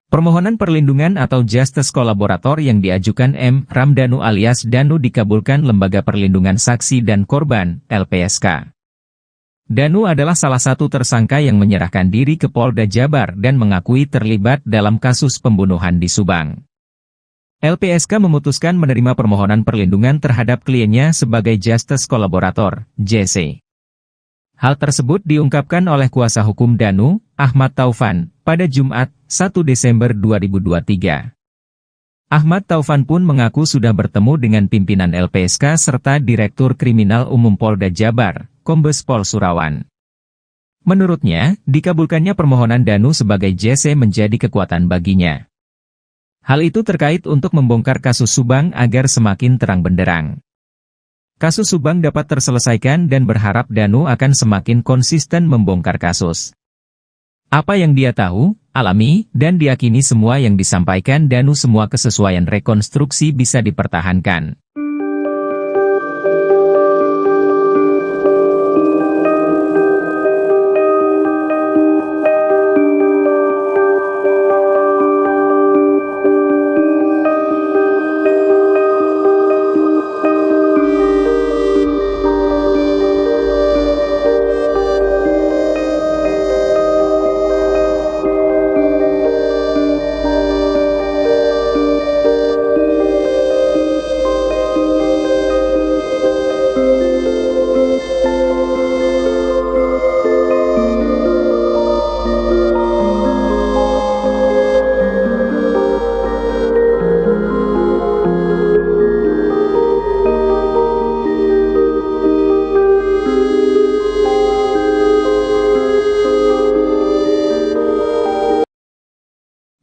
Permohonan perlindungan atau justice kolaborator yang diajukan M. Ramdhanu alias Danu dikabulkan Lembaga Perlindungan Saksi dan Korban, LPSK. Danu adalah salah satu tersangka yang menyerahkan diri ke Polda Jabar dan mengakui terlibat dalam kasus pembunuhan di Subang. LPSK memutuskan menerima permohonan perlindungan terhadap kliennya sebagai justice kolaborator, JC. Hal tersebut diungkapkan oleh kuasa hukum Danu, Ahmad Taufan, pada Jumat, 1 Desember 2023. Ahmad Taufan pun mengaku sudah bertemu dengan pimpinan LPSK serta Direktur Kriminal Umum Polda Jabar, Kombes Pol Surawan. Menurutnya, dikabulkannya permohonan Danu sebagai JC menjadi kekuatan baginya. Hal itu terkait untuk membongkar kasus Subang agar semakin terang benderang. Kasus Subang dapat terselesaikan dan berharap Danu akan semakin konsisten membongkar kasus. Apa yang dia tahu, alami, dan diyakini semua yang disampaikan Danu semua kesesuaian rekonstruksi bisa dipertahankan.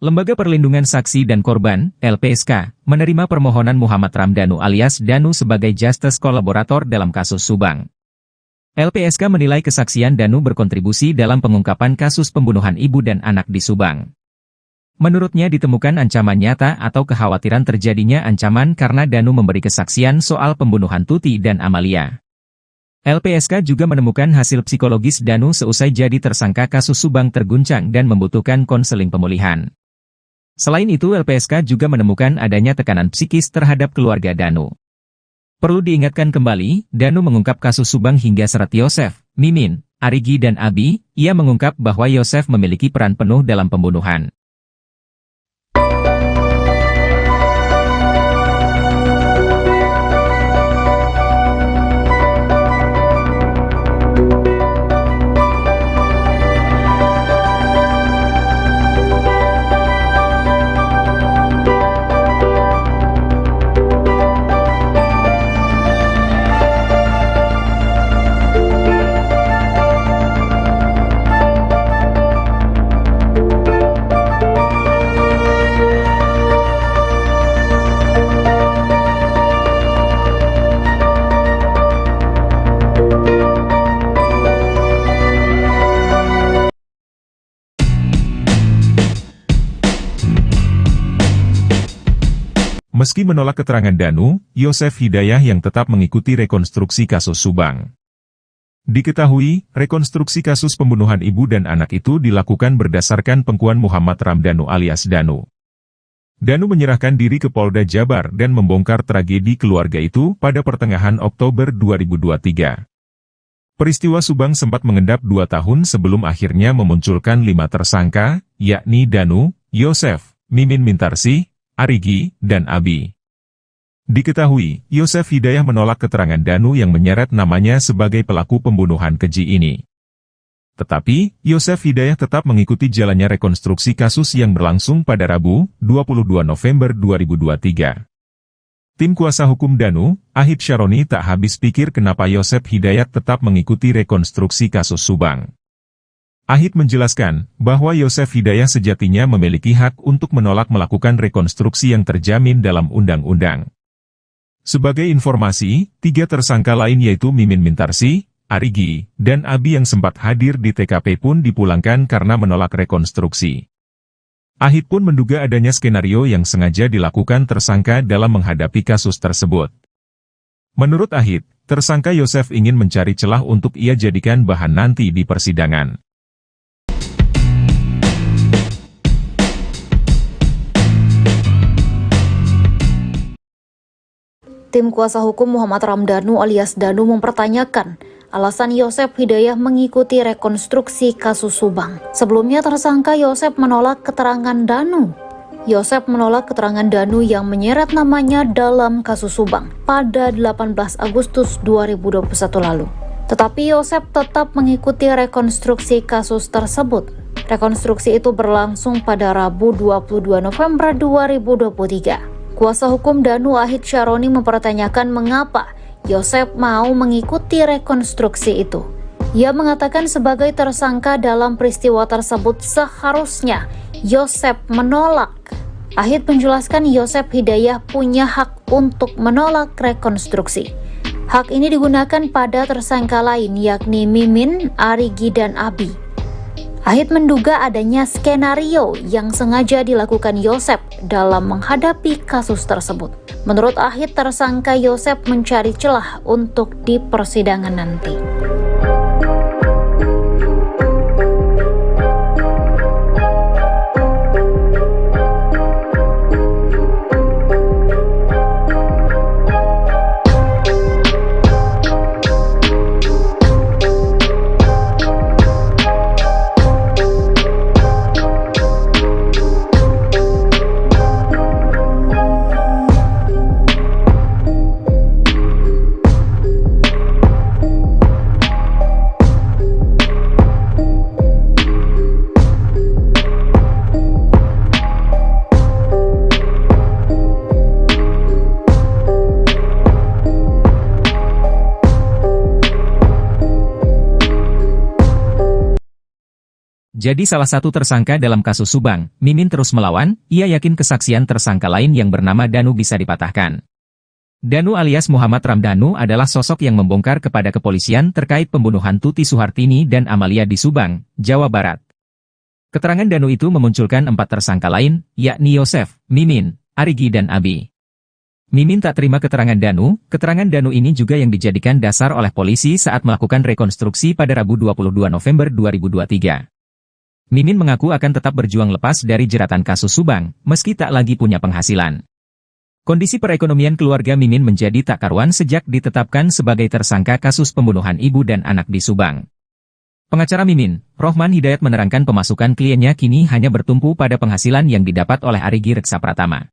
Lembaga Perlindungan Saksi dan Korban, LPSK, menerima permohonan Muhammad Ramdhanu alias Danu sebagai justice kolaborator dalam kasus Subang. LPSK menilai kesaksian Danu berkontribusi dalam pengungkapan kasus pembunuhan ibu dan anak di Subang. Menurutnya ditemukan ancaman nyata atau kekhawatiran terjadinya ancaman karena Danu memberi kesaksian soal pembunuhan Tuti dan Amalia. LPSK juga menemukan hasil psikologis Danu seusai jadi tersangka kasus Subang terguncang dan membutuhkan konseling pemulihan. Selain itu LPSK juga menemukan adanya tekanan psikis terhadap keluarga Danu. Perlu diingatkan kembali, Danu mengungkap kasus Subang hingga seret Yosef, Mimin, Arigi dan Abi. Ia mengungkap bahwa Yosef memiliki peran penuh dalam pembunuhan. Meski menolak keterangan Danu, Yosef Hidayah yang tetap mengikuti rekonstruksi kasus Subang. Diketahui, rekonstruksi kasus pembunuhan ibu dan anak itu dilakukan berdasarkan pengakuan Muhammad Ramdhanu alias Danu. Danu menyerahkan diri ke Polda Jabar dan membongkar tragedi keluarga itu pada pertengahan Oktober 2023. Peristiwa Subang sempat mengendap 2 tahun sebelum akhirnya memunculkan 5 tersangka, yakni Danu, Yosef, Mimin Mintarsih, Arigi, dan Abi. Diketahui, Yosef Hidayah menolak keterangan Danu yang menyeret namanya sebagai pelaku pembunuhan keji ini. Tetapi, Yosef Hidayah tetap mengikuti jalannya rekonstruksi kasus yang berlangsung pada Rabu, 22 November 2023. Tim kuasa hukum Danu, Ahib Syaroni tak habis pikir kenapa Yosef Hidayah tetap mengikuti rekonstruksi kasus Subang. Ahid menjelaskan bahwa Yosef Hidayah sejatinya memiliki hak untuk menolak melakukan rekonstruksi yang terjamin dalam undang-undang. Sebagai informasi, 3 tersangka lain yaitu Mimin Mintarsih, Arigi, dan Abi yang sempat hadir di TKP pun dipulangkan karena menolak rekonstruksi. Ahid pun menduga adanya skenario yang sengaja dilakukan tersangka dalam menghadapi kasus tersebut. Menurut Ahid, tersangka Yosef ingin mencari celah untuk ia jadikan bahan nanti di persidangan. Tim kuasa hukum Muhammad Ramdhanu alias Danu mempertanyakan alasan Yosef Hidayah mengikuti rekonstruksi kasus Subang. Sebelumnya tersangka Yosef menolak keterangan Danu. Yosef menolak keterangan Danu yang menyeret namanya dalam kasus Subang pada 18 Agustus 2021 lalu. Tetapi Yosef tetap mengikuti rekonstruksi kasus tersebut. Rekonstruksi itu berlangsung pada Rabu 22 November 2023. Kuasa hukum Danu Ahid Syaroni mempertanyakan mengapa Yosef mau mengikuti rekonstruksi itu. Ia mengatakan sebagai tersangka dalam peristiwa tersebut seharusnya Yosef menolak. Ahid menjelaskan Yosef Hidayah punya hak untuk menolak rekonstruksi. Hak ini digunakan pada tersangka lain yakni Mimin, Arigi, dan Abi. Ahid menduga adanya skenario yang sengaja dilakukan Yosef dalam menghadapi kasus tersebut. Menurut Ahid, tersangka Yosef mencari celah untuk di persidangan nanti. Jadi salah satu tersangka dalam kasus Subang, Mimin terus melawan, ia yakin kesaksian tersangka lain yang bernama Danu bisa dipatahkan. Danu alias Muhammad Ramdhanu adalah sosok yang membongkar kepada kepolisian terkait pembunuhan Tuti Suhartini dan Amalia di Subang, Jawa Barat. Keterangan Danu itu memunculkan 4 tersangka lain, yakni Yosef, Mimin, Arigi, dan Abi. Mimin tak terima keterangan Danu ini juga yang dijadikan dasar oleh polisi saat melakukan rekonstruksi pada Rabu 22 November 2023. Mimin mengaku akan tetap berjuang lepas dari jeratan kasus Subang, meski tak lagi punya penghasilan. Kondisi perekonomian keluarga Mimin menjadi tak karuan sejak ditetapkan sebagai tersangka kasus pembunuhan ibu dan anak di Subang. Pengacara Mimin, Rohman Hidayat menerangkan pemasukan kliennya kini hanya bertumpu pada penghasilan yang didapat oleh Arigi Reksa Pratama.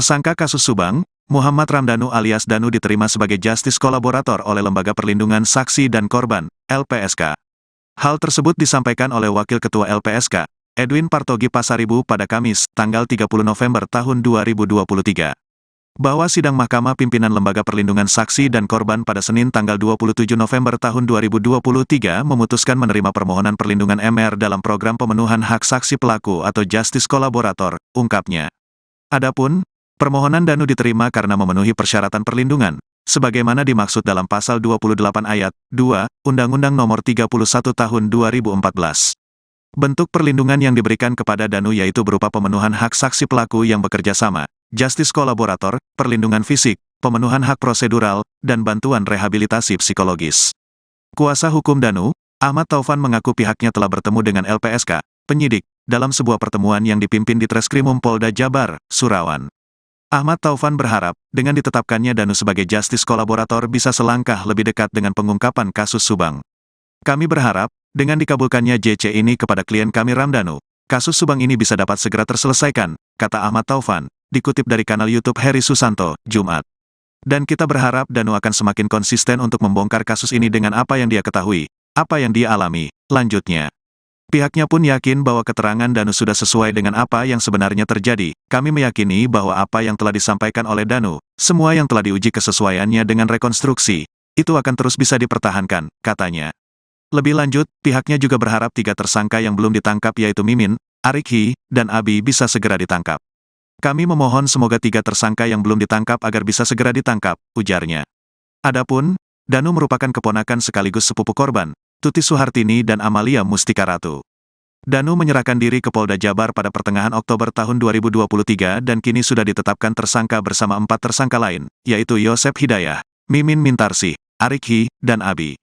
Tersangka kasus Subang, Muhammad Ramdhanu alias Danu diterima sebagai justice kolaborator oleh Lembaga Perlindungan Saksi dan Korban, LPSK. Hal tersebut disampaikan oleh Wakil Ketua LPSK, Edwin Partogi Pasaribu pada Kamis, tanggal 30 November tahun 2023. Bahwa sidang Mahkamah Pimpinan Lembaga Perlindungan Saksi dan Korban pada Senin tanggal 27 November tahun 2023 memutuskan menerima permohonan perlindungan MR dalam program pemenuhan hak saksi pelaku atau justice kolaborator, ungkapnya. Adapun, permohonan Danu diterima karena memenuhi persyaratan perlindungan, sebagaimana dimaksud dalam Pasal 28 Ayat 2, Undang-Undang Nomor 31 Tahun 2014. Bentuk perlindungan yang diberikan kepada Danu yaitu berupa pemenuhan hak saksi pelaku yang bekerja sama, justice kolaborator, perlindungan fisik, pemenuhan hak prosedural, dan bantuan rehabilitasi psikologis. Kuasa hukum Danu, Ahmad Taufan mengaku pihaknya telah bertemu dengan LPSK, penyidik, dalam sebuah pertemuan yang dipimpin di Treskrimum Polda Jabar, Surawan. Ahmad Taufan berharap, dengan ditetapkannya Danu sebagai justice kolaborator bisa selangkah lebih dekat dengan pengungkapan kasus Subang. Kami berharap, dengan dikabulkannya JC ini kepada klien kami Ramdhanu, kasus Subang ini bisa dapat segera terselesaikan, kata Ahmad Taufan, dikutip dari kanal YouTube Heri Susanto, Jumat. Dan kita berharap Danu akan semakin konsisten untuk membongkar kasus ini dengan apa yang dia ketahui, apa yang dia alami, lanjutnya. Pihaknya pun yakin bahwa keterangan Danu sudah sesuai dengan apa yang sebenarnya terjadi. Kami meyakini bahwa apa yang telah disampaikan oleh Danu, semua yang telah diuji kesesuaiannya dengan rekonstruksi, itu akan terus bisa dipertahankan, katanya. Lebih lanjut, pihaknya juga berharap 3 tersangka yang belum ditangkap yaitu Mimin, Arikhi, dan Abi bisa segera ditangkap. Kami memohon semoga 3 tersangka yang belum ditangkap agar bisa segera ditangkap, ujarnya. Adapun, Danu merupakan keponakan sekaligus sepupu korban, Tuti Suhartini dan Amalia Mustika Ratu. Danu menyerahkan diri ke Polda Jabar pada pertengahan Oktober tahun 2023 dan kini sudah ditetapkan tersangka bersama 4 tersangka lain, yaitu Yosep Hidayah, Mimin Mintarsih, Arikhi, dan Abi.